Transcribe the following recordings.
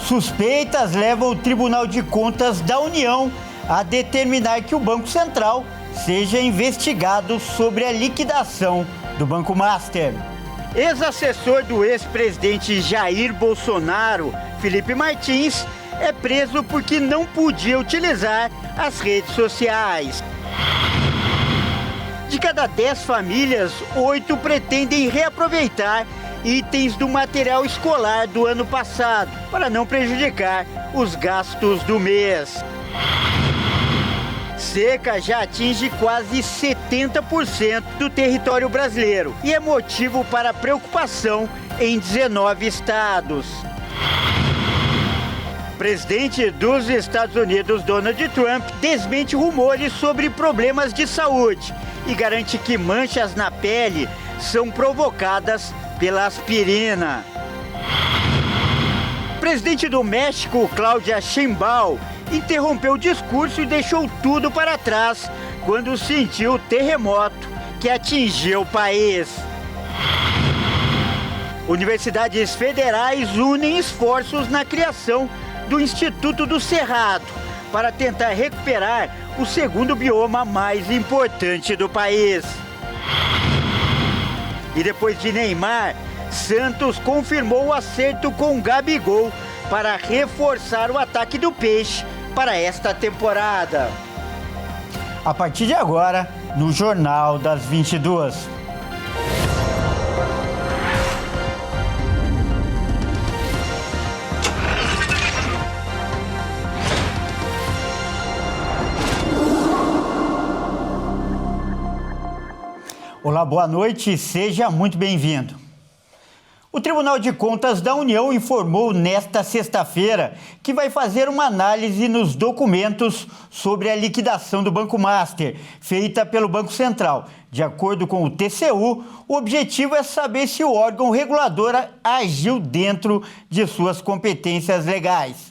Suspeitas levam o Tribunal de Contas da União a determinar que o Banco Central seja investigado sobre a liquidação do Banco Master. Ex-assessor do ex-presidente Jair Bolsonaro, Felipe Martins, é preso porque não podia utilizar as redes sociais. De cada 10 famílias, 8 pretendem reaproveitar itens do material escolar do ano passado, para não prejudicar os gastos do mês. Seca já atinge quase 70% do território brasileiro e é motivo para preocupação em 19 estados. O presidente dos Estados Unidos, Donald Trump, desmente rumores sobre problemas de saúde e garante que manchas na pele são provocadas pela aspirina. O presidente do México, Claudia Sheinbaum, interrompeu o discurso e deixou tudo para trás quando sentiu o terremoto que atingiu o país. Universidades federais unem esforços na criação do Instituto do Cerrado para tentar recuperar o segundo bioma mais importante do país. E depois de Neymar, Santos confirmou o acerto com Gabigol para reforçar o ataque do Peixe para esta temporada. A partir de agora, no Jornal das 22. Olá, boa noite, seja muito bem-vindo. O Tribunal de Contas da União informou nesta sexta-feira que vai fazer uma análise nos documentos sobre a liquidação do Banco Master, feita pelo Banco Central. De acordo com o TCU, o objetivo é saber se o órgão regulador agiu dentro de suas competências legais.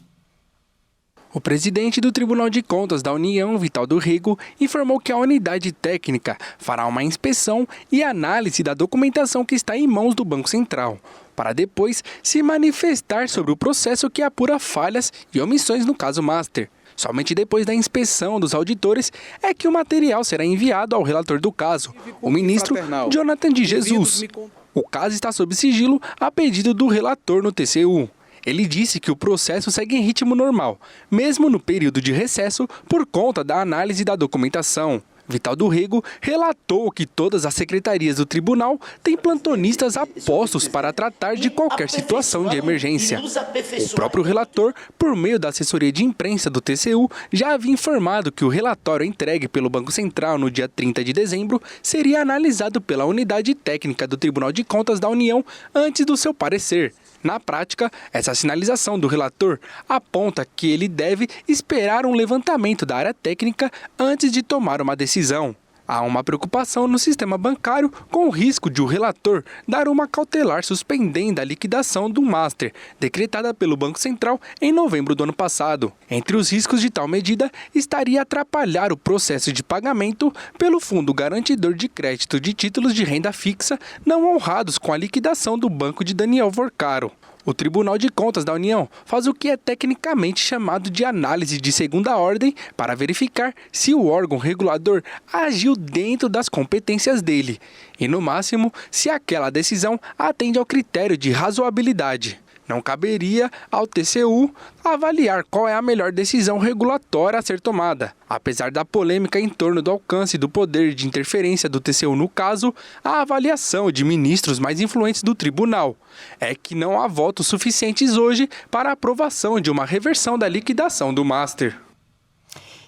O presidente do Tribunal de Contas da União, Vital do Rego, informou que a unidade técnica fará uma inspeção e análise da documentação que está em mãos do Banco Central, para depois se manifestar sobre o processo que apura falhas e omissões no caso Master. Somente depois da inspeção dos auditores é que o material será enviado ao relator do caso, o ministro Jonathan de Jesus. O caso está sob sigilo a pedido do relator no TCU. Ele disse que o processo segue em ritmo normal, mesmo no período de recesso, por conta da análise da documentação. Vital do Rego relatou que todas as secretarias do tribunal têm plantonistas apostos para tratar de qualquer situação de emergência. O próprio relator, por meio da assessoria de imprensa do TCU, já havia informado que o relatório entregue pelo Banco Central no dia 30 de dezembro seria analisado pela unidade técnica do Tribunal de Contas da União antes do seu parecer. Na prática, essa sinalização do relator aponta que ele deve esperar um levantamento da área técnica antes de tomar uma decisão. Há uma preocupação no sistema bancário com o risco de o relator dar uma cautelar suspendendo a liquidação do Master, decretada pelo Banco Central em novembro do ano passado. Entre os riscos de tal medida estaria atrapalhar o processo de pagamento pelo Fundo Garantidor de Crédito de Títulos de Renda Fixa não honrados com a liquidação do Banco de Daniel Vorcaro. O Tribunal de Contas da União faz o que é tecnicamente chamado de análise de segunda ordem para verificar se o órgão regulador agiu dentro das competências dele e, no máximo, se aquela decisão atende ao critério de razoabilidade. Não caberia ao TCU avaliar qual é a melhor decisão regulatória a ser tomada. Apesar da polêmica em torno do alcance do poder de interferência do TCU no caso, a avaliação de ministros mais influentes do tribunal é que não há votos suficientes hoje para a aprovação de uma reversão da liquidação do Master.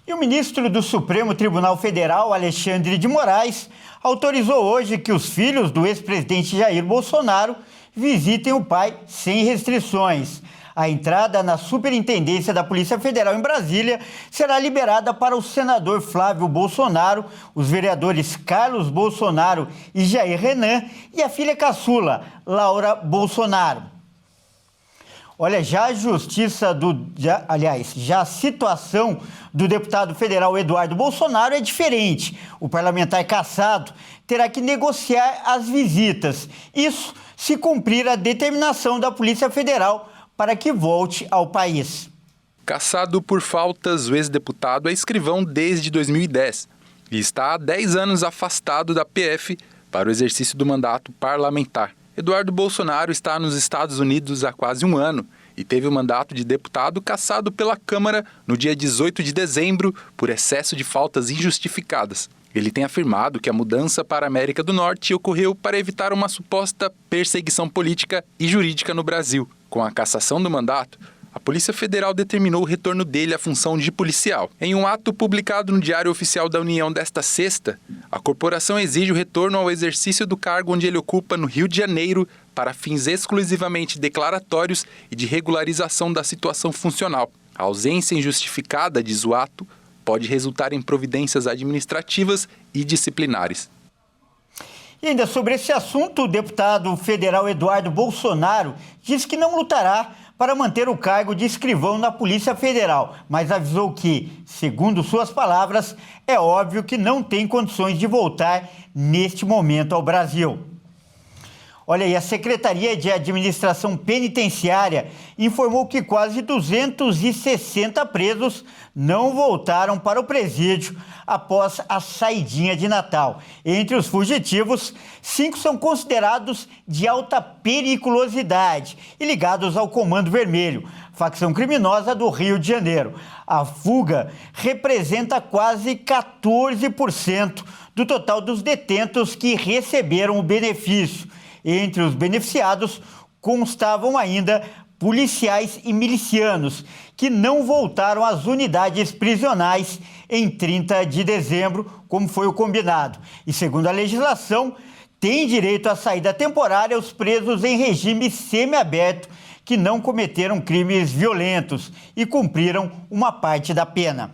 E o ministro do Supremo Tribunal Federal, Alexandre de Moraes, autorizou hoje que os filhos do ex-presidente Jair Bolsonaro visitem o pai sem restrições. A entrada na Superintendência da Polícia Federal em Brasília será liberada para o senador Flávio Bolsonaro, os vereadores Carlos Bolsonaro e Jair Renan e a filha caçula, Laura Bolsonaro. Olha, já a situação do deputado federal Eduardo Bolsonaro é diferente. O parlamentar cassado terá que negociar as visitas. Isso se cumprir a determinação da Polícia Federal para que volte ao país. Cassado por faltas, o ex-deputado é escrivão desde 2010 e está há 10 anos afastado da PF para o exercício do mandato parlamentar. Eduardo Bolsonaro está nos Estados Unidos há quase um ano e teve o mandato de deputado cassado pela Câmara no dia 18 de dezembro por excesso de faltas injustificadas. Ele tem afirmado que a mudança para a América do Norte ocorreu para evitar uma suposta perseguição política e jurídica no Brasil. Com a cassação do mandato, a Polícia Federal determinou o retorno dele à função de policial. Em um ato publicado no Diário Oficial da União desta sexta, a corporação exige o retorno ao exercício do cargo onde ele ocupa no Rio de Janeiro para fins exclusivamente declaratórios e de regularização da situação funcional. A ausência injustificada, diz o ato, pode resultar em providências administrativas e disciplinares. E ainda sobre esse assunto, o deputado federal Eduardo Bolsonaro diz que não lutará para manter o cargo de escrivão na Polícia Federal, mas avisou que, segundo suas palavras, é óbvio que não tem condições de voltar neste momento ao Brasil. Olha aí, a Secretaria de Administração Penitenciária informou que quase 260 presos não voltaram para o presídio após a saidinha de Natal. Entre os fugitivos, 5 são considerados de alta periculosidade e ligados ao Comando Vermelho, facção criminosa do Rio de Janeiro. A fuga representa quase 14% do total dos detentos que receberam o benefício. Entre os beneficiados constavam ainda policiais e milicianos que não voltaram às unidades prisionais em 30 de dezembro, como foi o combinado. E segundo a legislação, têm direito à saída temporária os presos em regime semiaberto que não cometeram crimes violentos e cumpriram uma parte da pena.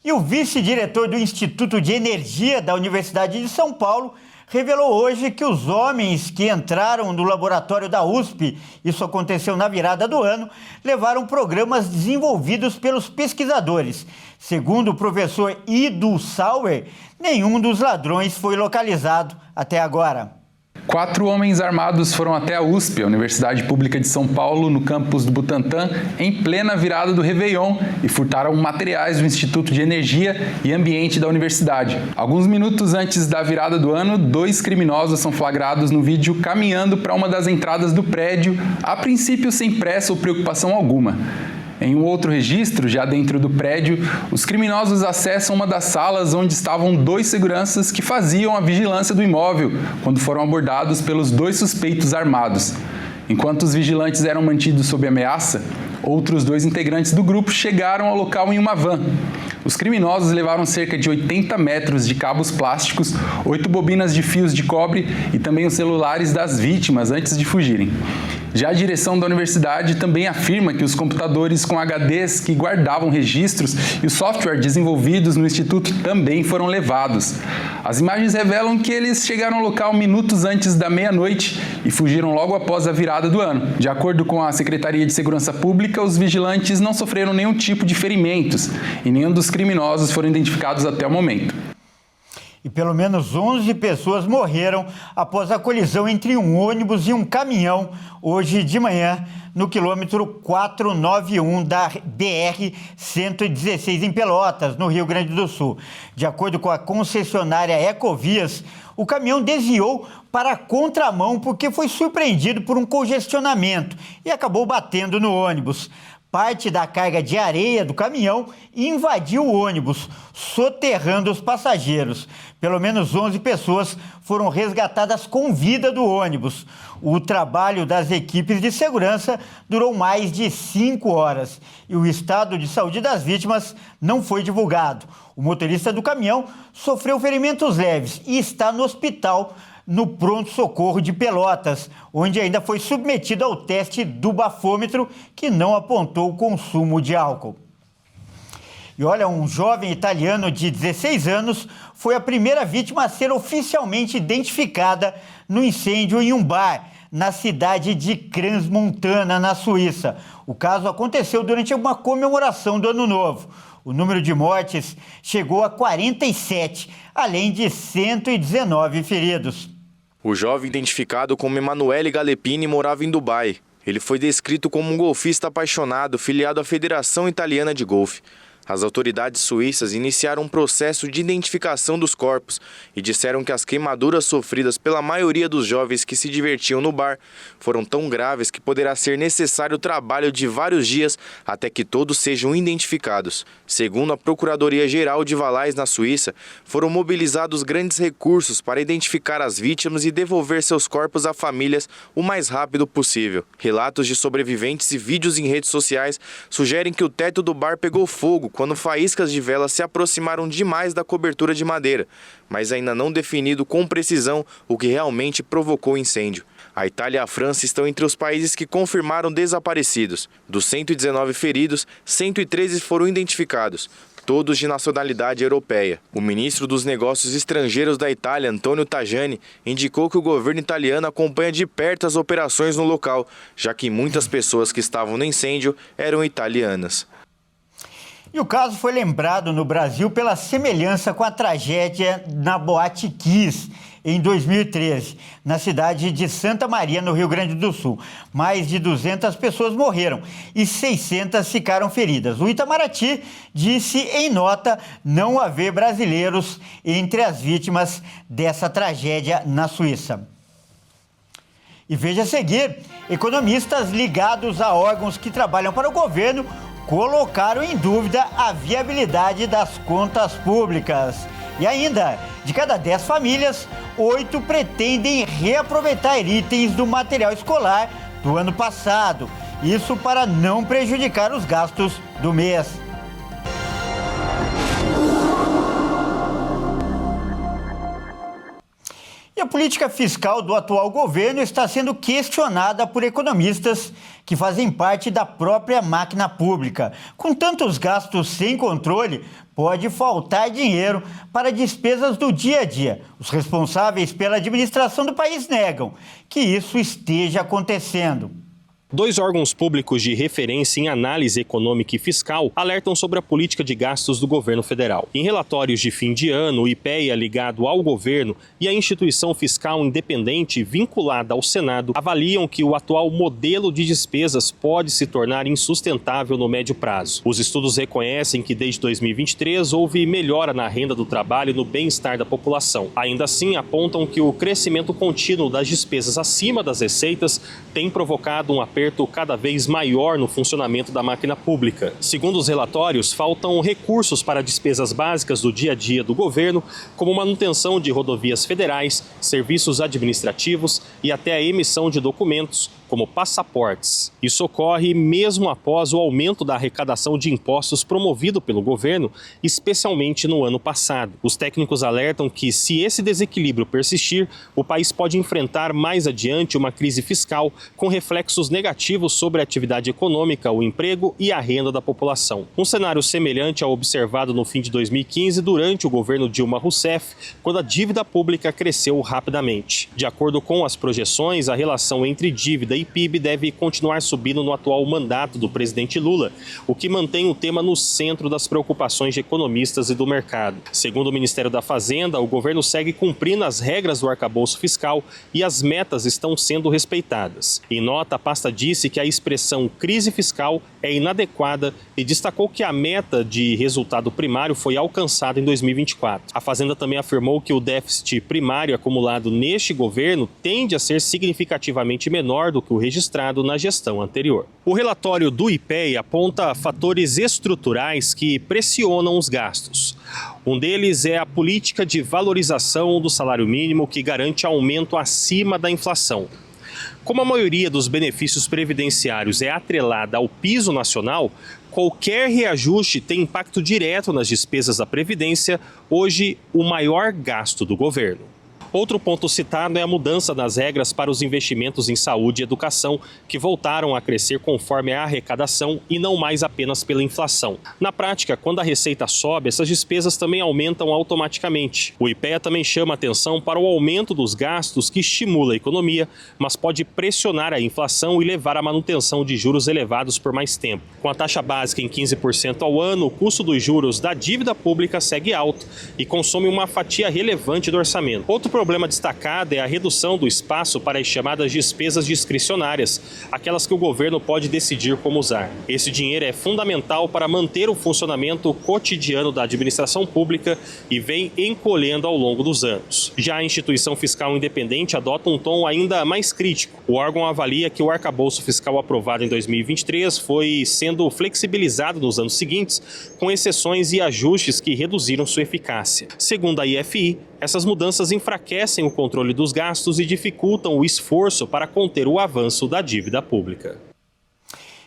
E o vice-diretor do Instituto de Energia da Universidade de São Paulo revelou hoje que os homens que entraram no laboratório da USP, isso aconteceu na virada do ano, levaram programas desenvolvidos pelos pesquisadores. Segundo o professor Ido Sauer, nenhum dos ladrões foi localizado até agora. 4 homens armados foram até a USP, a Universidade Pública de São Paulo, no campus do Butantã, em plena virada do Réveillon e furtaram materiais do Instituto de Energia e Ambiente da universidade. Alguns minutos antes da virada do ano, 2 criminosos são flagrados no vídeo caminhando para uma das entradas do prédio, a princípio sem pressa ou preocupação alguma. Em um outro registro, já dentro do prédio, os criminosos acessam uma das salas onde estavam 2 seguranças que faziam a vigilância do imóvel, quando foram abordados pelos 2 suspeitos armados. Enquanto os vigilantes eram mantidos sob ameaça, outros 2 integrantes do grupo chegaram ao local em uma van. Os criminosos levaram cerca de 80 metros de cabos plásticos, 8 bobinas de fios de cobre e também os celulares das vítimas antes de fugirem. Já a direção da universidade também afirma que os computadores com HDs que guardavam registros e o software desenvolvidos no instituto também foram levados. As imagens revelam que eles chegaram ao local minutos antes da meia-noite e fugiram logo após a virada do ano. De acordo com a Secretaria de Segurança Pública, os vigilantes não sofreram nenhum tipo de ferimentos e nenhum dos criminosos foram identificados até o momento. E pelo menos 11 pessoas morreram após a colisão entre um ônibus e um caminhão hoje de manhã no quilômetro 491 da BR-116 em Pelotas, no Rio Grande do Sul. De acordo com a concessionária Ecovias, o caminhão desviou para a contramão porque foi surpreendido por um congestionamento e acabou batendo no ônibus. Parte da carga de areia do caminhão invadiu o ônibus, soterrando os passageiros. Pelo menos 11 pessoas foram resgatadas com vida do ônibus. O trabalho das equipes de segurança durou mais de 5 horas e o estado de saúde das vítimas não foi divulgado. O motorista do caminhão sofreu ferimentos leves e está no hospital no pronto-socorro de Pelotas, onde ainda foi submetido ao teste do bafômetro, que não apontou o consumo de álcool. E olha, um jovem italiano de 16 anos foi a primeira vítima a ser oficialmente identificada no incêndio em um bar, na cidade de Crans-Montana, na Suíça. O caso aconteceu durante uma comemoração do Ano Novo. O número de mortes chegou a 47, além de 119 feridos. O jovem, identificado como Emanuele Galepini, morava em Dubai. Ele foi descrito como um golfista apaixonado, filiado à Federação Italiana de Golfe. As autoridades suíças iniciaram um processo de identificação dos corpos e disseram que as queimaduras sofridas pela maioria dos jovens que se divertiam no bar foram tão graves que poderá ser necessário o trabalho de vários dias até que todos sejam identificados. Segundo a Procuradoria-Geral de Valais, na Suíça, foram mobilizados grandes recursos para identificar as vítimas e devolver seus corpos a famílias o mais rápido possível. Relatos de sobreviventes e vídeos em redes sociais sugerem que o teto do bar pegou fogo quando faíscas de vela se aproximaram demais da cobertura de madeira, mas ainda não definido com precisão o que realmente provocou o incêndio. A Itália e a França estão entre os países que confirmaram desaparecidos. Dos 119 feridos, 113 foram identificados, todos de nacionalidade europeia. O ministro dos Negócios Estrangeiros da Itália, Antonio Tajani, indicou que o governo italiano acompanha de perto as operações no local, já que muitas pessoas que estavam no incêndio eram italianas. E o caso foi lembrado no Brasil pela semelhança com a tragédia na Boate Kiss, em 2013, na cidade de Santa Maria, no Rio Grande do Sul. Mais de 200 pessoas morreram e 600 ficaram feridas. O Itamaraty disse em nota não haver brasileiros entre as vítimas dessa tragédia na Suíça. E veja a seguir, economistas ligados a órgãos que trabalham para o governo colocaram em dúvida a viabilidade das contas públicas. E ainda, de cada 10 famílias, 8 pretendem reaproveitar itens do material escolar do ano passado. Isso para não prejudicar os gastos do mês. E a política fiscal do atual governo está sendo questionada por economistas que fazem parte da própria máquina pública. Com tantos gastos sem controle, pode faltar dinheiro para despesas do dia a dia. Os responsáveis pela administração do país negam que isso esteja acontecendo. 2 órgãos públicos de referência em análise econômica e fiscal alertam sobre a política de gastos do governo federal. Em relatórios de fim de ano, o IPEA, ligado ao governo, e a instituição fiscal independente vinculada ao Senado avaliam que o atual modelo de despesas pode se tornar insustentável no médio prazo. Os estudos reconhecem que desde 2023 houve melhora na renda do trabalho e no bem-estar da população. Ainda assim, apontam que o crescimento contínuo das despesas acima das receitas tem provocado um aperto cada vez maior no funcionamento da máquina pública. Segundo os relatórios, faltam recursos para despesas básicas do dia a dia do governo, como manutenção de rodovias federais, serviços administrativos e até a emissão de documentos, como passaportes. Isso ocorre mesmo após o aumento da arrecadação de impostos promovido pelo governo, especialmente no ano passado. Os técnicos alertam que, se esse desequilíbrio persistir, o país pode enfrentar mais adiante uma crise fiscal com reflexos negativos sobre a atividade econômica, o emprego e a renda da população. Um cenário semelhante ao observado no fim de 2015 durante o governo Dilma Rousseff, quando a dívida pública cresceu rapidamente. De acordo com as projeções, a relação entre dívida e PIB deve continuar subindo no atual mandato do presidente Lula, o que mantém o tema no centro das preocupações de economistas e do mercado. Segundo o Ministério da Fazenda, o governo segue cumprindo as regras do arcabouço fiscal e as metas estão sendo respeitadas. Em nota, a pasta disse que a expressão crise fiscal é inadequada e destacou que a meta de resultado primário foi alcançada em 2024. A Fazenda também afirmou que o déficit primário acumulado neste governo tende a ser significativamente menor do que o registrado na gestão anterior. O relatório do IPEA aponta fatores estruturais que pressionam os gastos. Um deles é a política de valorização do salário mínimo, que garante aumento acima da inflação. Como a maioria dos benefícios previdenciários é atrelada ao piso nacional, qualquer reajuste tem impacto direto nas despesas da Previdência, hoje o maior gasto do governo. Outro ponto citado é a mudança nas regras para os investimentos em saúde e educação, que voltaram a crescer conforme a arrecadação e não mais apenas pela inflação. Na prática, quando a receita sobe, essas despesas também aumentam automaticamente. O IPEA também chama atenção para o aumento dos gastos, que estimula a economia, mas pode pressionar a inflação e levar à manutenção de juros elevados por mais tempo. Com a taxa básica em 15% ao ano, o custo dos juros da dívida pública segue alto e consome uma fatia relevante do orçamento. Outro problema destacado é a redução do espaço para as chamadas despesas discricionárias, aquelas que o governo pode decidir como usar. Esse dinheiro é fundamental para manter o funcionamento cotidiano da administração pública e vem encolhendo ao longo dos anos. Já a instituição fiscal independente adota um tom ainda mais crítico. O órgão avalia que o arcabouço fiscal aprovado em 2023 foi sendo flexibilizado nos anos seguintes, com exceções e ajustes que reduziram sua eficácia. Segundo a IFI, essas mudanças enfraquecem o controle dos gastos e dificultam o esforço para conter o avanço da dívida pública.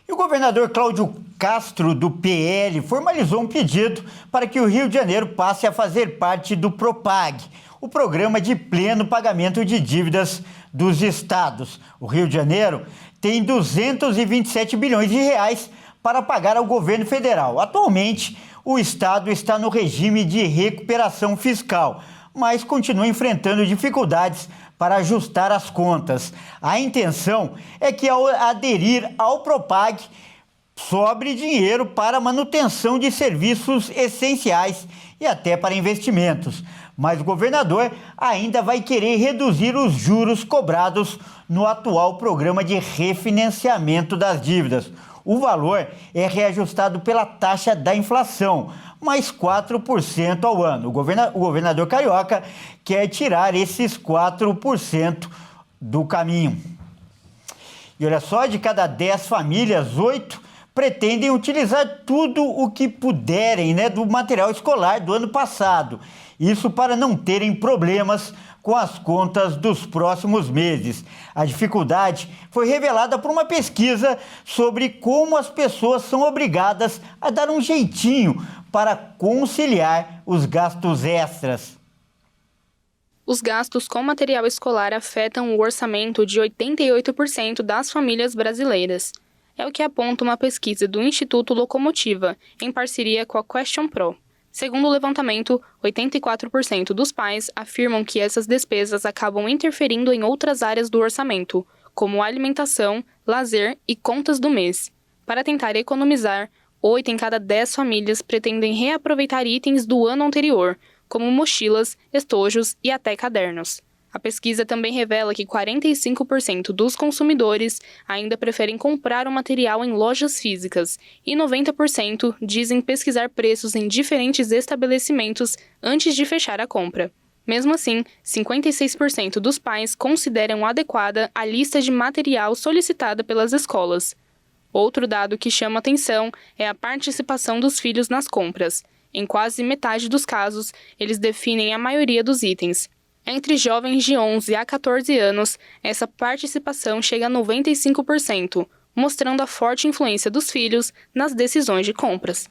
E o governador Cláudio Castro, do PL, formalizou um pedido para que o Rio de Janeiro passe a fazer parte do PROPAG, o programa de pleno pagamento de dívidas dos estados. O Rio de Janeiro tem 227 bilhões de reais para pagar ao governo federal. Atualmente, o estado está no regime de recuperação fiscal, mas continua enfrentando dificuldades para ajustar as contas. A intenção é que, ao aderir ao PROPAG, sobre dinheiro para manutenção de serviços essenciais e até para investimentos. Mas o governador ainda vai querer reduzir os juros cobrados no atual programa de refinanciamento das dívidas. O valor é reajustado pela taxa da inflação, mais 4% ao ano. O governador carioca quer tirar esses 4% do caminho. E olha só, de cada 10 famílias, 8 pretendem utilizar tudo o que puderem, do material escolar do ano passado. Isso para não terem problemas com as contas dos próximos meses. A dificuldade foi revelada por uma pesquisa sobre como as pessoas são obrigadas a dar um jeitinho para conciliar os gastos extras. Os gastos com material escolar afetam o orçamento de 88% das famílias brasileiras. É o que aponta uma pesquisa do Instituto Locomotiva, em parceria com a Question Pro. Segundo o levantamento, 84% dos pais afirmam que essas despesas acabam interferindo em outras áreas do orçamento, como alimentação, lazer e contas do mês. Para tentar economizar, 8 em cada 10 famílias pretendem reaproveitar itens do ano anterior, como mochilas, estojos e até cadernos. A pesquisa também revela que 45% dos consumidores ainda preferem comprar o material em lojas físicas e 90% dizem pesquisar preços em diferentes estabelecimentos antes de fechar a compra. Mesmo assim, 56% dos pais consideram adequada a lista de material solicitada pelas escolas. Outro dado que chama atenção é a participação dos filhos nas compras. Em quase metade dos casos, eles definem a maioria dos itens. Entre jovens de 11 a 14 anos, essa participação chega a 95%, mostrando a forte influência dos filhos nas decisões de compras.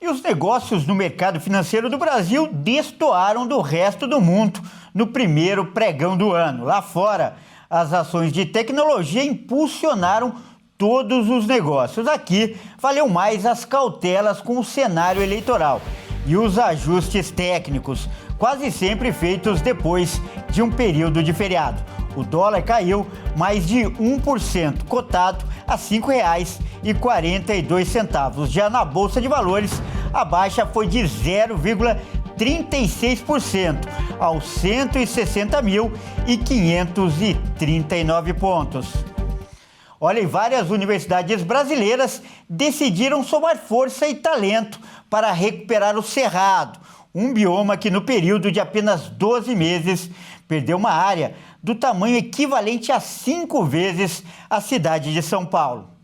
E os negócios no mercado financeiro do Brasil destoaram do resto do mundo no primeiro pregão do ano. Lá fora, as ações de tecnologia impulsionaram todos os negócios. Aqui, valeu mais as cautelas com o cenário eleitoral e os ajustes técnicos, quase sempre feitos depois de um período de feriado. O dólar caiu mais de 1%, cotado a R$ 5,42. Já na Bolsa de Valores, a baixa foi de 0,36%, aos 160.539 pontos. Olha, e várias universidades brasileiras decidiram somar força e talento para recuperar o Cerrado, um bioma que no período de apenas 12 meses perdeu uma área do tamanho equivalente a 5 vezes a cidade de São Paulo.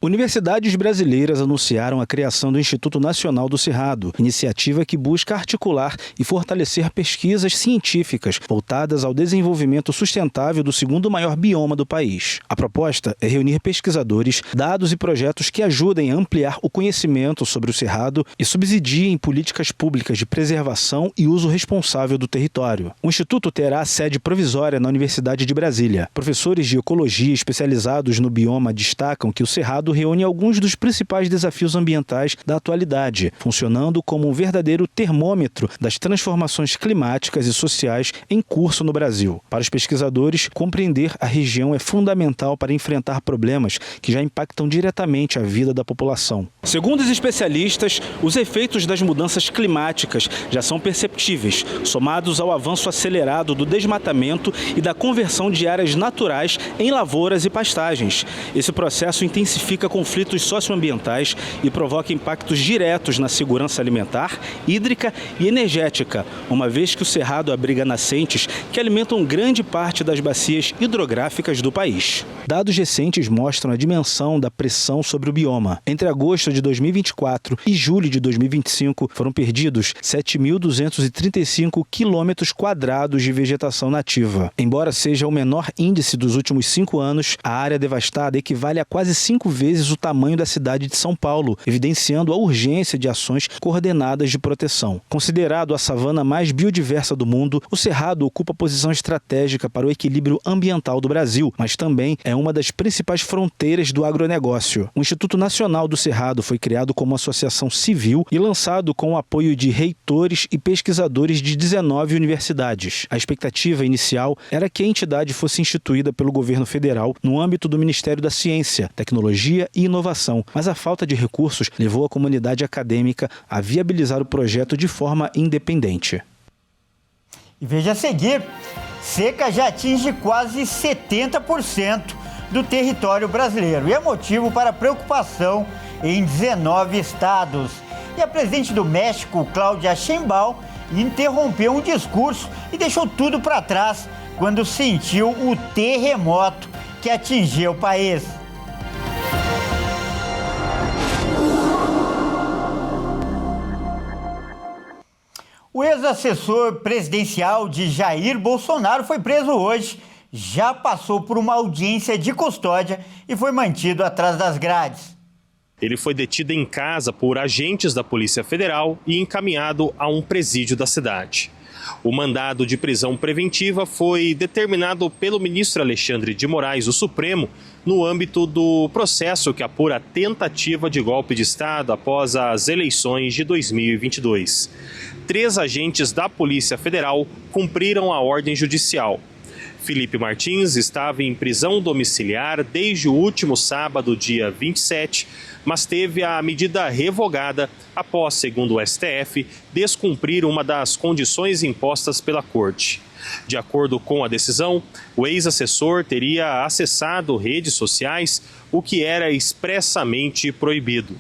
Universidades brasileiras anunciaram a criação do Instituto Nacional do Cerrado, iniciativa que busca articular e fortalecer pesquisas científicas voltadas ao desenvolvimento sustentável do segundo maior bioma do país. A proposta é reunir pesquisadores, dados e projetos que ajudem a ampliar o conhecimento sobre o Cerrado e subsidiem políticas públicas de preservação e uso responsável do território. O Instituto terá sede provisória na Universidade de Brasília. Professores de ecologia especializados no bioma destacam que o Cerrado reúne alguns dos principais desafios ambientais da atualidade, funcionando como um verdadeiro termômetro das transformações climáticas e sociais em curso no Brasil. Para os pesquisadores, compreender a região é fundamental para enfrentar problemas que já impactam diretamente a vida da população. Segundo os especialistas, os efeitos das mudanças climáticas já são perceptíveis, somados ao avanço acelerado do desmatamento e da conversão de áreas naturais em lavouras e pastagens. Esse processo intensifica conflitos socioambientais e provoca impactos diretos na segurança alimentar, hídrica e energética, uma vez que o Cerrado abriga nascentes que alimentam grande parte das bacias hidrográficas do país. Dados recentes mostram a dimensão da pressão sobre o bioma. Entre agosto de 2024 e julho de 2025, foram perdidos 7.235 quilômetros quadrados de vegetação nativa. Embora seja o menor índice dos últimos 5 anos, a área devastada equivale a quase 5 vezes o tamanho da cidade de São Paulo, evidenciando a urgência de ações coordenadas de proteção. Considerado a savana mais biodiversa do mundo, o Cerrado ocupa posição estratégica para o equilíbrio ambiental do Brasil, mas também é uma das principais fronteiras do agronegócio. O Instituto Nacional do Cerrado foi criado como associação civil e lançado com o apoio de reitores e pesquisadores de 19 universidades. A expectativa inicial era que a entidade fosse instituída pelo governo federal no âmbito do Ministério da Ciência, Tecnologia e Inovação, mas a falta de recursos levou a comunidade acadêmica a viabilizar o projeto de forma independente. E veja a seguir, seca já atinge quase 70% do território brasileiro e é motivo para preocupação em 19 estados. E a presidente do México, Claudia Sheinbaum, interrompeu um discurso e deixou tudo para trás quando sentiu o terremoto que atingiu o país. O ex-assessor presidencial de Jair Bolsonaro foi preso hoje, já passou por uma audiência de custódia e foi mantido atrás das grades. Ele foi detido em casa por agentes da Polícia Federal e encaminhado a um presídio da cidade. O mandado de prisão preventiva foi determinado pelo ministro Alexandre de Moraes, do Supremo, no âmbito do processo que apura a tentativa de golpe de Estado após as eleições de 2022. 3 agentes da Polícia Federal cumpriram a ordem judicial. Felipe Martins estava em prisão domiciliar desde o último sábado, dia 27, mas teve a medida revogada após, segundo o STF, descumprir uma das condições impostas pela Corte. De acordo com a decisão, o ex-assessor teria acessado redes sociais, o que era expressamente proibido.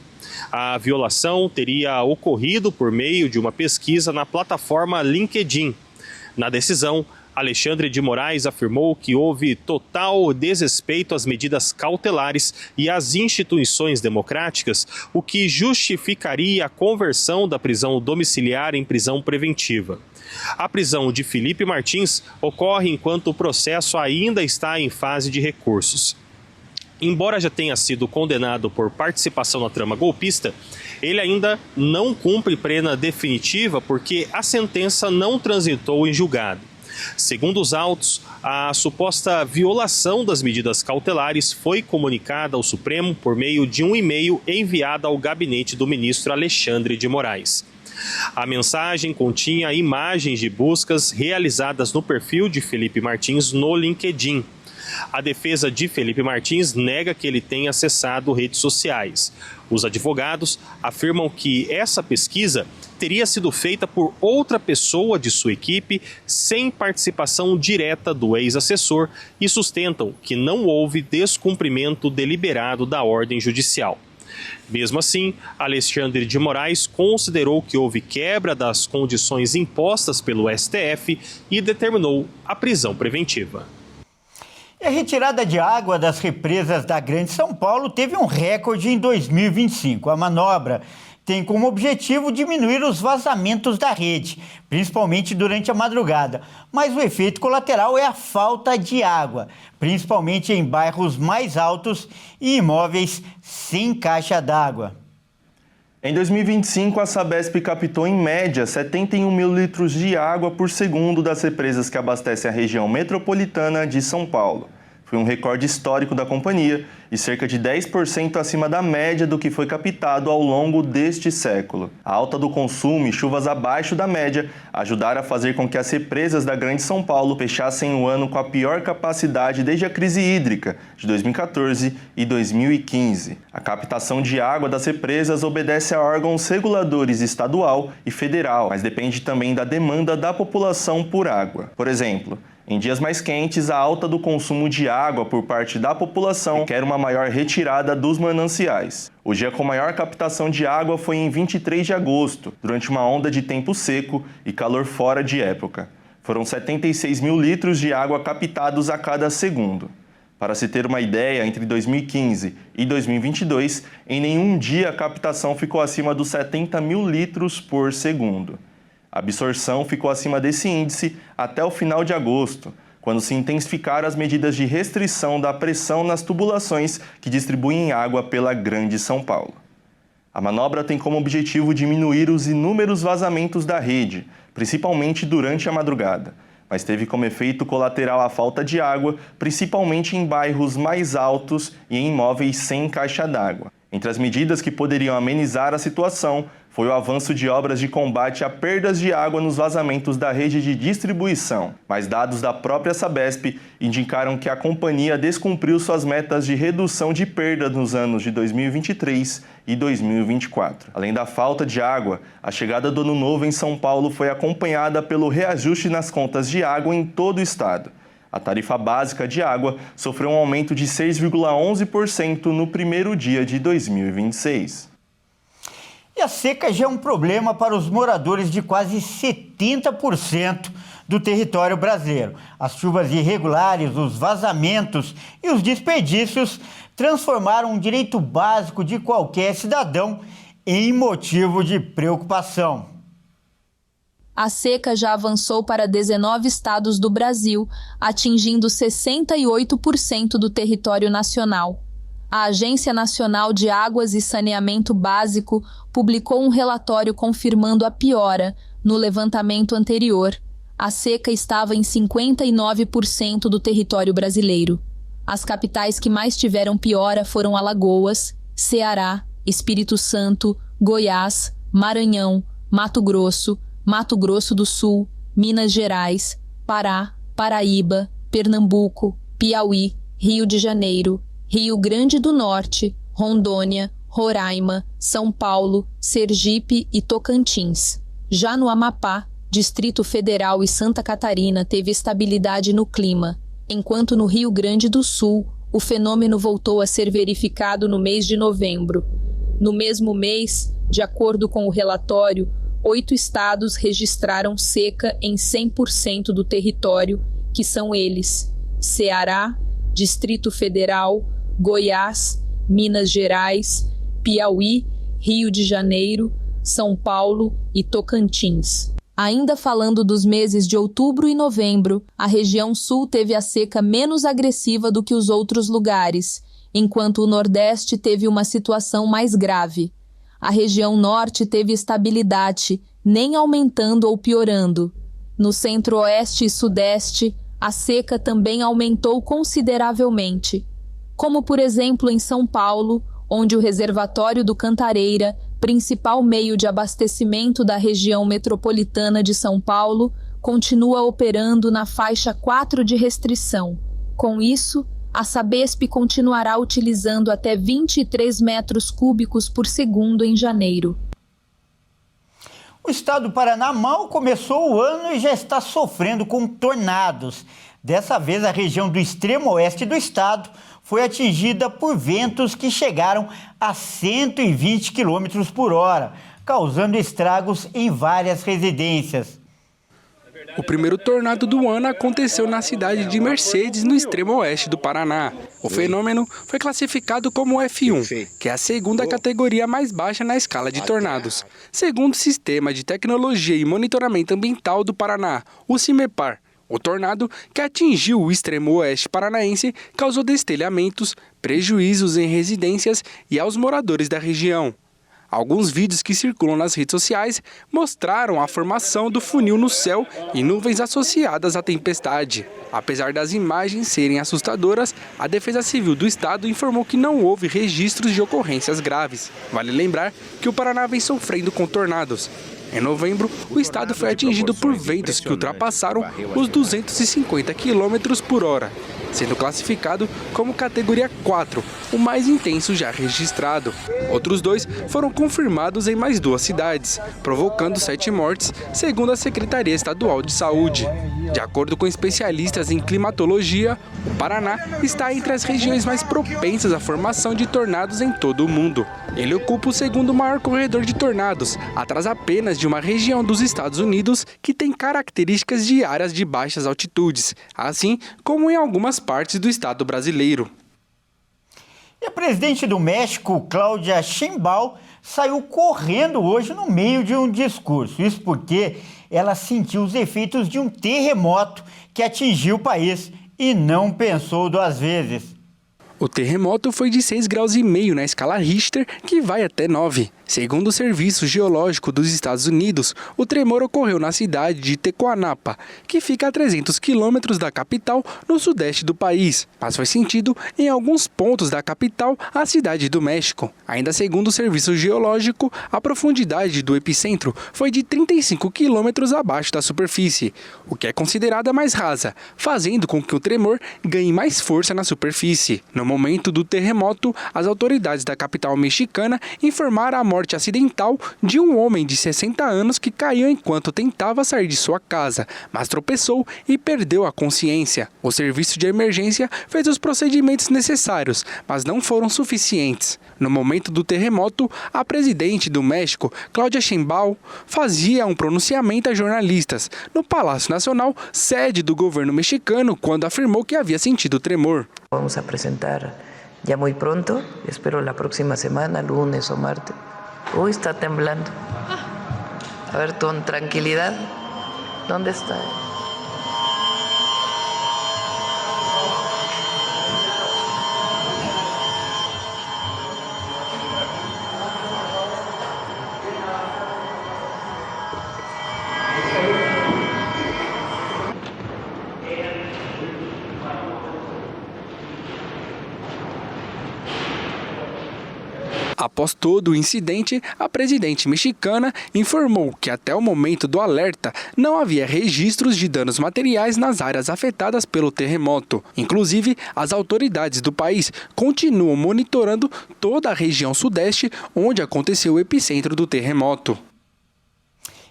A violação teria ocorrido por meio de uma pesquisa na plataforma LinkedIn. Na decisão, Alexandre de Moraes afirmou que houve total desrespeito às medidas cautelares e às instituições democráticas, o que justificaria a conversão da prisão domiciliar em prisão preventiva. A prisão de Felipe Martins ocorre enquanto o processo ainda está em fase de recursos. Embora já tenha sido condenado por participação na trama golpista, ele ainda não cumpre pena definitiva porque a sentença não transitou em julgado. Segundo os autos, a suposta violação das medidas cautelares foi comunicada ao Supremo por meio de um e-mail enviado ao gabinete do ministro Alexandre de Moraes. A mensagem continha imagens de buscas realizadas no perfil de Felipe Martins no LinkedIn. A defesa de Felipe Martins nega que ele tenha acessado redes sociais. Os advogados afirmam que essa pesquisa teria sido feita por outra pessoa de sua equipe sem participação direta do ex-assessor e sustentam que não houve descumprimento deliberado da ordem judicial. Mesmo assim, Alexandre de Moraes considerou que houve quebra das condições impostas pelo STF e determinou a prisão preventiva. A retirada de água das represas da Grande São Paulo teve um recorde em 2025. A manobra tem como objetivo diminuir os vazamentos da rede, principalmente durante a madrugada. Mas o efeito colateral é a falta de água, principalmente em bairros mais altos e imóveis sem caixa d'água. Em 2025, a Sabesp captou em média 71 mil litros de água por segundo das represas que abastecem a região metropolitana de São Paulo. Foi um recorde histórico da companhia e cerca de 10% acima da média do que foi captado ao longo deste século. A alta do consumo e chuvas abaixo da média ajudaram a fazer com que as represas da Grande São Paulo fechassem o ano com a pior capacidade desde a crise hídrica de 2014 e 2015. A captação de água das represas obedece a órgãos reguladores estadual e federal, mas depende também da demanda da população por água. Por exemplo, em dias mais quentes, a alta do consumo de água por parte da população requer uma maior retirada dos mananciais. O dia com maior captação de água foi em 23 de agosto, durante uma onda de tempo seco e calor fora de época. Foram 76 mil litros de água captados a cada segundo. Para se ter uma ideia, entre 2015 e 2022, em nenhum dia a captação ficou acima dos 70 mil litros por segundo. A absorção ficou acima desse índice até o final de agosto, quando se intensificaram as medidas de restrição da pressão nas tubulações que distribuem água pela Grande São Paulo. A manobra tem como objetivo diminuir os inúmeros vazamentos da rede, principalmente durante a madrugada, mas teve como efeito colateral a falta de água, principalmente em bairros mais altos e em imóveis sem caixa d'água. Entre as medidas que poderiam amenizar a situação, foi o avanço de obras de combate a perdas de água nos vazamentos da rede de distribuição. Mas dados da própria Sabesp indicaram que a companhia descumpriu suas metas de redução de perdas nos anos de 2023 e 2024. Além da falta de água, a chegada do Ano Novo em São Paulo foi acompanhada pelo reajuste nas contas de água em todo o estado. A tarifa básica de água sofreu um aumento de 6,11% no primeiro dia de 2026. E a seca já é um problema para os moradores de quase 70% do território brasileiro. As chuvas irregulares, os vazamentos e os desperdícios transformaram um direito básico de qualquer cidadão em motivo de preocupação. A seca já avançou para 19 estados do Brasil, atingindo 68% do território nacional. A Agência Nacional de Águas e Saneamento Básico publicou um relatório confirmando a piora no levantamento anterior. A seca estava em 59% do território brasileiro. As capitais que mais tiveram piora foram Alagoas, Ceará, Espírito Santo, Goiás, Maranhão, Mato Grosso do Sul, Minas Gerais, Pará, Paraíba, Pernambuco, Piauí, Rio de Janeiro, Rio Grande do Norte, Rondônia, Roraima, São Paulo, Sergipe e Tocantins. Já no Amapá, Distrito Federal e Santa Catarina teve estabilidade no clima, enquanto no Rio Grande do Sul, o fenômeno voltou a ser verificado no mês de novembro. No mesmo mês, de acordo com o relatório, 8 estados registraram seca em 100% do território, que são eles: Ceará, Distrito Federal, Goiás, Minas Gerais, Piauí, Rio de Janeiro, São Paulo e Tocantins. Ainda falando dos meses de outubro e novembro, a região sul teve a seca menos agressiva do que os outros lugares, enquanto o Nordeste teve uma situação mais grave. A região norte teve estabilidade, nem aumentando ou piorando. No centro-oeste e sudeste, a seca também aumentou consideravelmente, como por exemplo em São Paulo, onde o reservatório do Cantareira, principal meio de abastecimento da região metropolitana de São Paulo, continua operando na faixa 4 de restrição. Com isso, a Sabesp continuará utilizando até 23 metros cúbicos por segundo em janeiro. O estado do Paraná mal começou o ano e já está sofrendo com tornados. Dessa vez, a região do extremo oeste do estado foi atingida por ventos que chegaram a 120 km por hora, causando estragos em várias residências. O primeiro tornado do ano aconteceu na cidade de Mercedes, no extremo oeste do Paraná. O fenômeno foi classificado como F1, que é a segunda categoria mais baixa na escala de tornados. Segundo o Sistema de Tecnologia e Monitoramento Ambiental do Paraná, o CIMEPAR, o tornado, que atingiu o extremo oeste paranaense, causou destelhamentos, prejuízos em residências e aos moradores da região. Alguns vídeos que circulam nas redes sociais mostraram a formação do funil no céu e nuvens associadas à tempestade. Apesar das imagens serem assustadoras, a Defesa Civil do Estado informou que não houve registros de ocorrências graves. Vale lembrar que o Paraná vem sofrendo com tornados. Em novembro, o estado foi atingido por ventos que ultrapassaram os 250 km por hora, sendo classificado como categoria 4, o mais intenso já registrado. Outros 2 foram confirmados em mais 2 cidades, provocando 7 mortes, segundo a Secretaria Estadual de Saúde. De acordo com especialistas em climatologia, o Paraná está entre as regiões mais propensas à formação de tornados em todo o mundo. Ele ocupa o segundo maior corredor de tornados, atrás apenas de uma região dos Estados Unidos que tem características de áreas de baixas altitudes, assim como em algumas partes do estado brasileiro. E a presidente do México, Claudia Sheinbaum, saiu correndo hoje no meio de um discurso. Isso porque ela sentiu os efeitos de um terremoto que atingiu o país e não pensou 2 vezes. O terremoto foi de 6,5 graus na escala Richter, que vai até 9. Segundo o Serviço Geológico dos Estados Unidos, o tremor ocorreu na cidade de Tecuanapa, que fica a 300 quilômetros da capital, no sudeste do país, mas foi sentido em alguns pontos da capital, a cidade do México. Ainda segundo o Serviço Geológico, a profundidade do epicentro foi de 35 quilômetros abaixo da superfície, o que é considerada mais rasa, fazendo com que o tremor ganhe mais força na superfície. No momento do terremoto, as autoridades da capital mexicana informaram a morte acidental de um homem de 60 anos que caiu enquanto tentava sair de sua casa, mas tropeçou e perdeu a consciência. O serviço de emergência fez os procedimentos necessários, mas não foram suficientes. No momento do terremoto, a presidente do México, Claudia Sheinbaum, fazia um pronunciamento a jornalistas no Palácio Nacional, sede do governo mexicano, quando afirmou que havia sentido o tremor. Vamos a presentar ya muy pronto, espero la próxima semana, lunes o martes. Uy, está temblando. A ver, con tranquilidad. ¿Dónde está? Após todo o incidente, a presidente mexicana informou que até o momento do alerta não havia registros de danos materiais nas áreas afetadas pelo terremoto. Inclusive, as autoridades do país continuam monitorando toda a região sudeste onde aconteceu o epicentro do terremoto.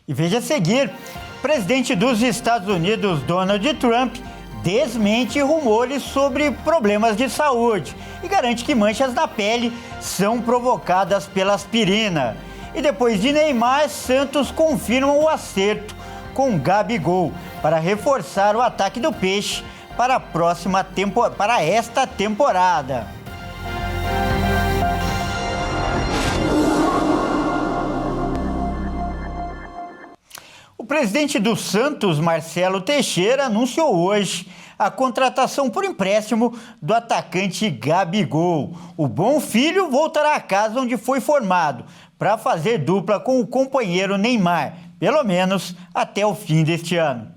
E veja a seguir, o presidente dos Estados Unidos, Donald Trump, desmente rumores sobre problemas de saúde e garante que manchas na pele são provocadas pela aspirina. E depois de Neymar, Santos confirma o acerto com Gabigol para reforçar o ataque do Peixe para esta temporada. O presidente do Santos, Marcelo Teixeira, anunciou hoje a contratação por empréstimo do atacante Gabigol. O bom filho voltará à casa onde foi formado para fazer dupla com o companheiro Neymar, pelo menos até o fim deste ano.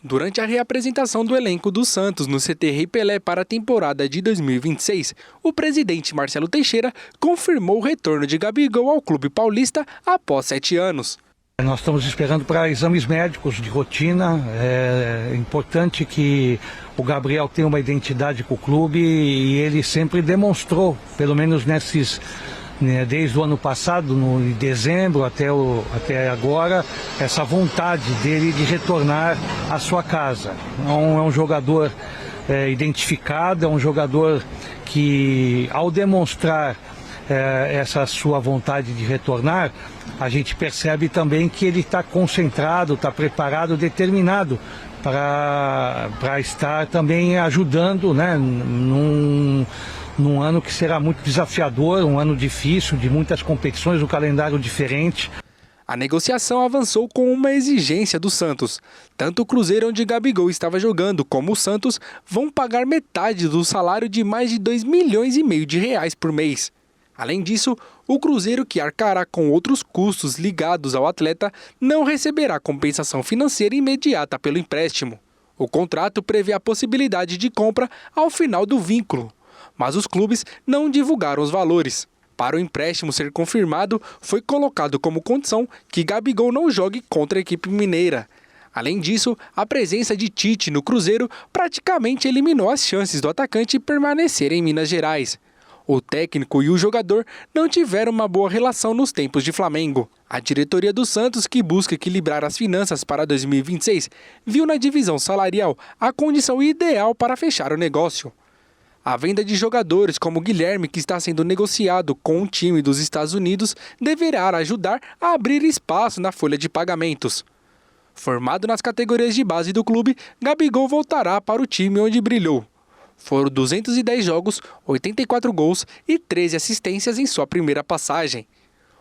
Durante a reapresentação do elenco do Santos no CT Rei Pelé para a temporada de 2026, o presidente Marcelo Teixeira confirmou o retorno de Gabigol ao clube paulista após 7 anos. Nós estamos esperando para exames médicos de rotina. É importante que o Gabriel tenha uma identidade com o clube e ele sempre demonstrou, pelo menos desde o ano passado, em dezembro até agora, essa vontade dele de retornar à sua casa. É um jogador identificado, é um jogador que, ao demonstrar essa sua vontade de retornar, a gente percebe também que ele está concentrado, está preparado, determinado para estar também ajudando, né, num ano que será muito desafiador, um ano difícil, de muitas competições, um calendário diferente. A negociação avançou com uma exigência do Santos. Tanto o Cruzeiro, onde Gabigol estava jogando, como o Santos vão pagar metade do salário de mais de 2,5 milhões de reais por mês. Além disso, O Cruzeiro, que arcará com outros custos ligados ao atleta, não receberá compensação financeira imediata pelo empréstimo. O contrato prevê a possibilidade de compra ao final do vínculo, mas os clubes não divulgaram os valores. Para o empréstimo ser confirmado, foi colocado como condição que Gabigol não jogue contra a equipe mineira. Além disso, a presença de Tite no Cruzeiro praticamente eliminou as chances do atacante permanecer em Minas Gerais. O técnico e o jogador não tiveram uma boa relação nos tempos de Flamengo. A diretoria do Santos, que busca equilibrar as finanças para 2026, viu na divisão salarial a condição ideal para fechar o negócio. A venda de jogadores como Guilherme, que está sendo negociado com um time dos Estados Unidos, deverá ajudar a abrir espaço na folha de pagamentos. Formado nas categorias de base do clube, Gabigol voltará para o time onde brilhou. Foram 210 jogos, 84 gols e 13 assistências em sua primeira passagem.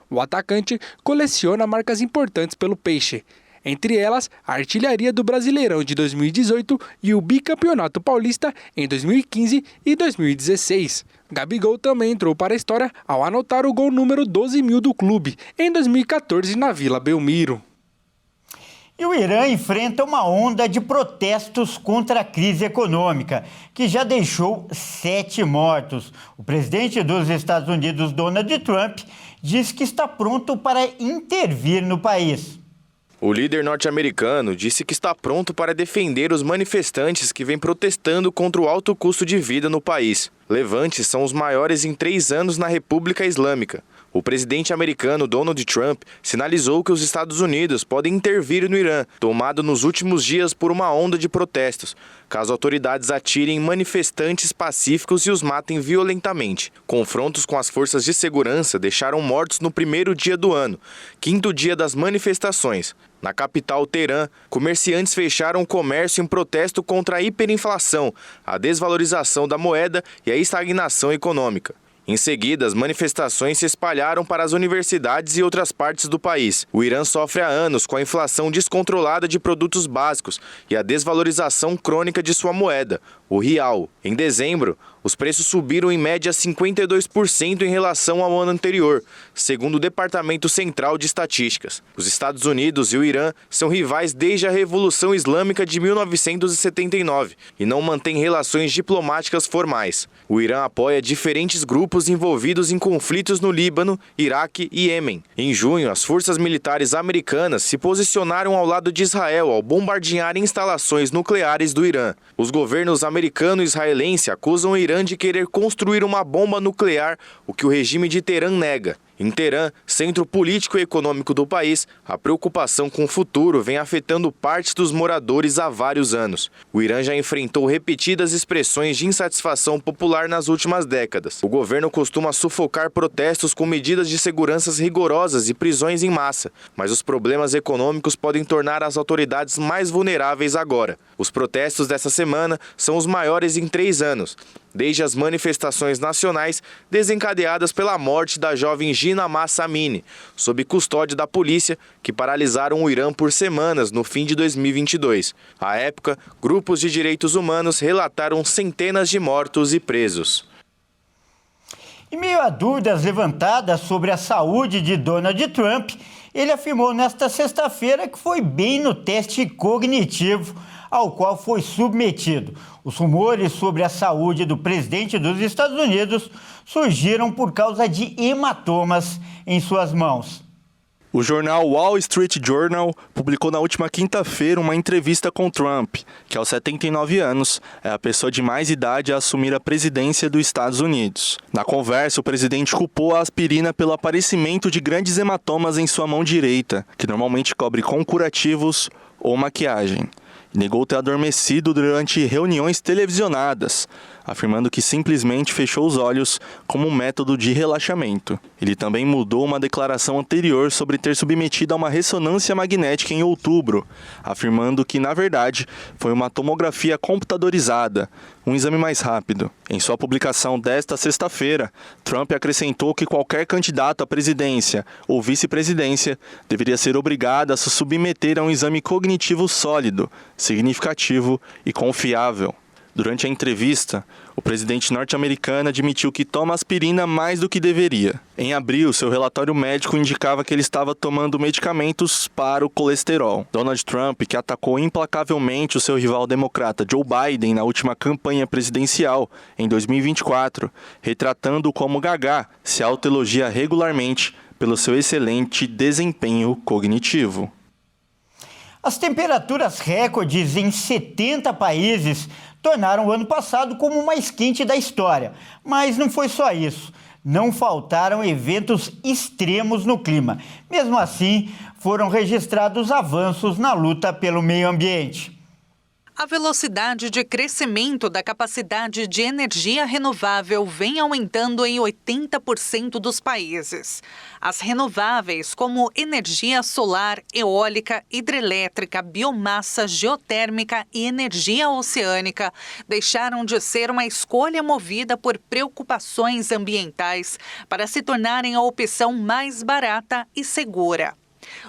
O atacante coleciona marcas importantes pelo Peixe, entre elas a artilharia do Brasileirão de 2018 e o bicampeonato paulista em 2015 e 2016. Gabigol também entrou para a história ao anotar o gol número 12.000 do clube em 2014 na Vila Belmiro. E o Irã enfrenta uma onda de protestos contra a crise econômica, que já deixou 7 mortos. O presidente dos Estados Unidos, Donald Trump, diz que está pronto para intervir no país. O líder norte-americano disse que está pronto para defender os manifestantes que vêm protestando contra o alto custo de vida no país. Levantes são os maiores em 3 anos na República Islâmica. O presidente americano Donald Trump sinalizou que os Estados Unidos podem intervir no Irã, tomado nos últimos dias por uma onda de protestos, caso autoridades atirem manifestantes pacíficos e os matem violentamente. Confrontos com as forças de segurança deixaram mortos no primeiro dia do ano, 5º dia das manifestações. Na capital, Teherã, comerciantes fecharam o comércio em protesto contra a hiperinflação, a desvalorização da moeda e a estagnação econômica. Em seguida, as manifestações se espalharam para as universidades e outras partes do país. O Irã sofre há anos com a inflação descontrolada de produtos básicos e a desvalorização crônica de sua moeda, o rial. Em dezembro, os preços subiram em média 52% em relação ao ano anterior, segundo o Departamento Central de Estatísticas. Os Estados Unidos e o Irã são rivais desde a Revolução Islâmica de 1979 e não mantêm relações diplomáticas formais. O Irã apoia diferentes grupos envolvidos em conflitos no Líbano, Iraque e Iêmen. Em junho, as forças militares americanas se posicionaram ao lado de Israel ao bombardear instalações nucleares do Irã. Os governos americano e israelense acusam o Irã de querer construir uma bomba nuclear, o que o regime de Teherã nega. Em Teherã, centro político e econômico do país, a preocupação com o futuro vem afetando parte dos moradores há vários anos. O Irã já enfrentou repetidas expressões de insatisfação popular nas últimas décadas. O governo costuma sufocar protestos com medidas de segurança rigorosas e prisões em massa, mas os problemas econômicos podem tornar as autoridades mais vulneráveis agora. Os protestos dessa semana são os maiores em 3 anos, desde as manifestações nacionais desencadeadas pela morte da jovem Gina Mahsa Amini, sob custódia da polícia, que paralisaram o Irã por semanas no fim de 2022. À época, grupos de direitos humanos relataram centenas de mortos e presos. Em meio a dúvidas levantadas sobre a saúde de Donald Trump, ele afirmou nesta sexta-feira que foi bem no teste cognitivo ao qual foi submetido. Os rumores sobre a saúde do presidente dos Estados Unidos surgiram por causa de hematomas em suas mãos. O jornal Wall Street Journal publicou na última quinta-feira uma entrevista com Trump, que aos 79 anos é a pessoa de mais idade a assumir a presidência dos Estados Unidos. Na conversa, o presidente culpou a aspirina pelo aparecimento de grandes hematomas em sua mão direita, que normalmente cobre com curativos ou maquiagem. Negou ter adormecido durante reuniões televisionadas, afirmando que simplesmente fechou os olhos como um método de relaxamento. Ele também mudou uma declaração anterior sobre ter submetido a uma ressonância magnética em outubro, afirmando que, na verdade, foi uma tomografia computadorizada, um exame mais rápido. Em sua publicação desta sexta-feira, Trump acrescentou que qualquer candidato à presidência ou vice-presidência deveria ser obrigado a se submeter a um exame cognitivo sólido, significativo e confiável. Durante a entrevista, o presidente norte-americano admitiu que toma aspirina mais do que deveria. Em abril, seu relatório médico indicava que ele estava tomando medicamentos para o colesterol. Donald Trump, que atacou implacavelmente o seu rival democrata Joe Biden na última campanha presidencial, em 2024, retratando-o como gagá, se autoelogia regularmente pelo seu excelente desempenho cognitivo. As temperaturas recordes em 70 países tornaram o ano passado como o mais quente da história. Mas não foi só isso. Não faltaram eventos extremos no clima. Mesmo assim, foram registrados avanços na luta pelo meio ambiente. A velocidade de crescimento da capacidade de energia renovável vem aumentando em 80% dos países. As renováveis, como energia solar, eólica, hidrelétrica, biomassa, geotérmica e energia oceânica, deixaram de ser uma escolha movida por preocupações ambientais para se tornarem a opção mais barata e segura.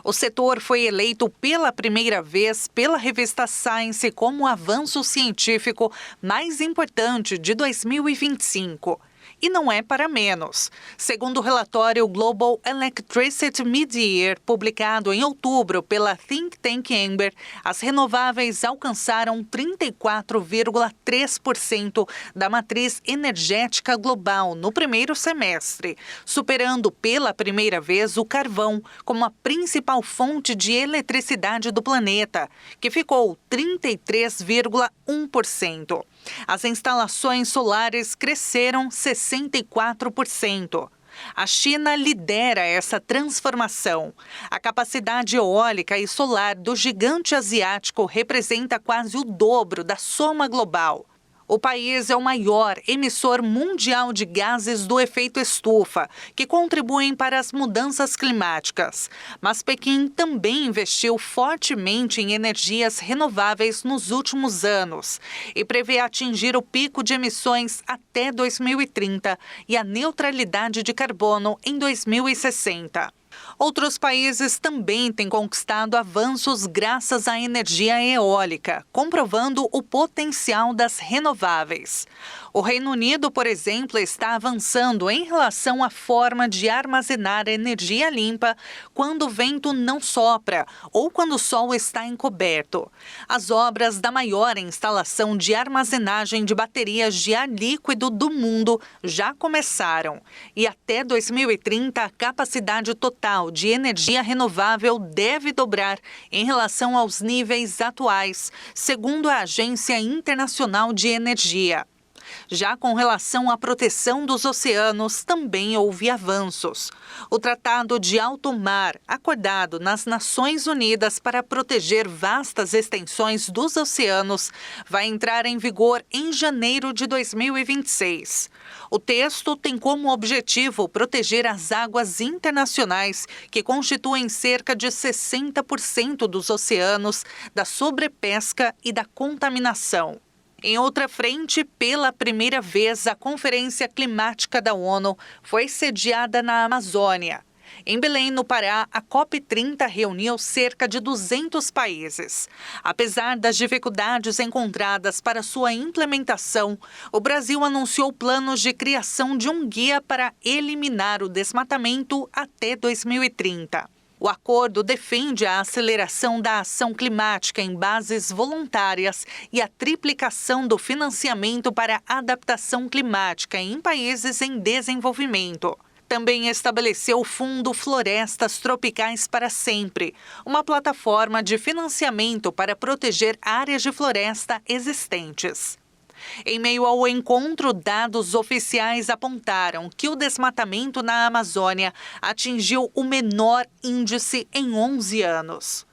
O setor foi eleito pela primeira vez pela revista Science como o avanço científico mais importante de 2025. E não é para menos. Segundo o relatório Global Electricity Mid-Year, publicado em outubro pela Think Tank Amber, as renováveis alcançaram 34,3% da matriz energética global no primeiro semestre, superando pela primeira vez o carvão como a principal fonte de eletricidade do planeta, que ficou 33,1%. As instalações solares cresceram 64%. A China lidera essa transformação. A capacidade eólica e solar do gigante asiático representa quase o dobro da soma global. O país é o maior emissor mundial de gases do efeito estufa, que contribuem para as mudanças climáticas. Mas Pequim também investiu fortemente em energias renováveis nos últimos anos e prevê atingir o pico de emissões até 2030 e a neutralidade de carbono em 2060. Outros países também têm conquistado avanços graças à energia eólica, comprovando o potencial das renováveis. O Reino Unido, por exemplo, está avançando em relação à forma de armazenar energia limpa quando o vento não sopra ou quando o sol está encoberto. As obras da maior instalação de armazenagem de baterias de ar líquido do mundo já começaram e até 2030 a capacidade total de energia renovável deve dobrar em relação aos níveis atuais, segundo a Agência Internacional de Energia. Já com relação à proteção dos oceanos, também houve avanços. O Tratado de Alto Mar, acordado nas Nações Unidas para proteger vastas extensões dos oceanos, vai entrar em vigor em janeiro de 2026. O texto tem como objetivo proteger as águas internacionais, que constituem cerca de 60% dos oceanos, da sobrepesca e da contaminação. Em outra frente, pela primeira vez, a Conferência Climática da ONU foi sediada na Amazônia. Em Belém, no Pará, a COP30 reuniu cerca de 200 países. Apesar das dificuldades encontradas para sua implementação, o Brasil anunciou planos de criação de um guia para eliminar o desmatamento até 2030. O acordo defende a aceleração da ação climática em bases voluntárias e a triplicação do financiamento para a adaptação climática em países em desenvolvimento. Também estabeleceu o Fundo Florestas Tropicais para Sempre, uma plataforma de financiamento para proteger áreas de floresta existentes. Em meio ao encontro, dados oficiais apontaram que o desmatamento na Amazônia atingiu o menor índice em 11 anos.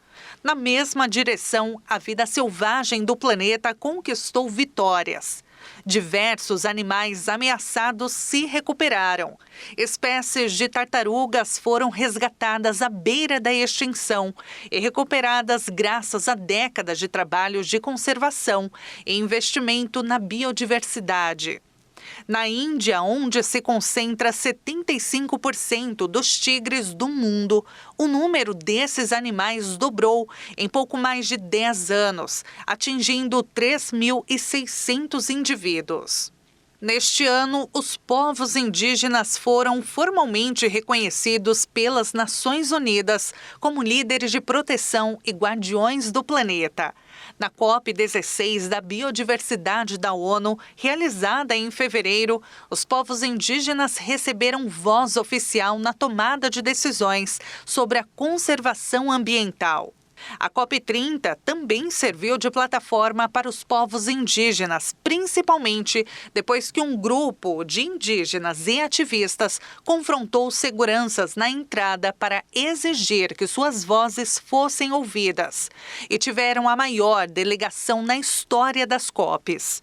Na mesma direção, a vida selvagem do planeta conquistou vitórias. Diversos animais ameaçados se recuperaram. Espécies de tartarugas foram resgatadas à beira da extinção e recuperadas graças a décadas de trabalhos de conservação e investimento na biodiversidade. Na Índia, onde se concentra 75% dos tigres do mundo, o número desses animais dobrou em pouco mais de 10 anos, atingindo 3.600 indivíduos. Neste ano, os povos indígenas foram formalmente reconhecidos pelas Nações Unidas como líderes de proteção e guardiões do planeta. Na COP16 da Biodiversidade da ONU, realizada em fevereiro, os povos indígenas receberam voz oficial na tomada de decisões sobre a conservação ambiental. A COP30 também serviu de plataforma para os povos indígenas, principalmente depois que um grupo de indígenas e ativistas confrontou seguranças na entrada para exigir que suas vozes fossem ouvidas, e tiveram a maior delegação na história das COPs.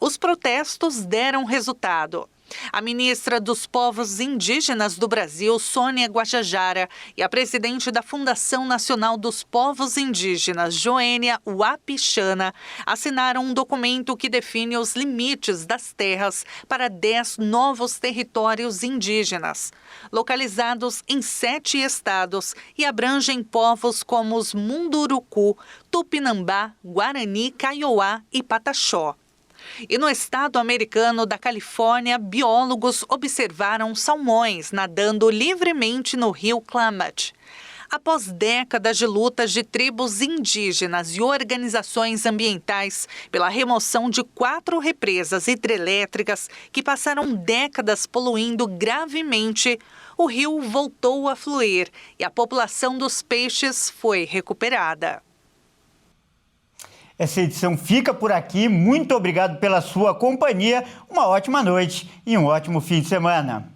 Os protestos deram resultado. A ministra dos Povos Indígenas do Brasil, Sônia Guajajara, e a presidente da Fundação Nacional dos Povos Indígenas, Joênia Wapichana, assinaram um documento que define os limites das terras para 10 novos territórios indígenas, localizados em 7 estados e abrangem povos como os Munduruku, Tupinambá, Guarani, Kaiowá e Pataxó. E no estado americano da Califórnia, biólogos observaram salmões nadando livremente no rio Klamath. Após décadas de lutas de tribos indígenas e organizações ambientais pela remoção de 4 represas hidrelétricas que passaram décadas poluindo gravemente, o rio voltou a fluir e a população dos peixes foi recuperada. Essa edição fica por aqui. Muito obrigado pela sua companhia. Uma ótima noite e um ótimo fim de semana.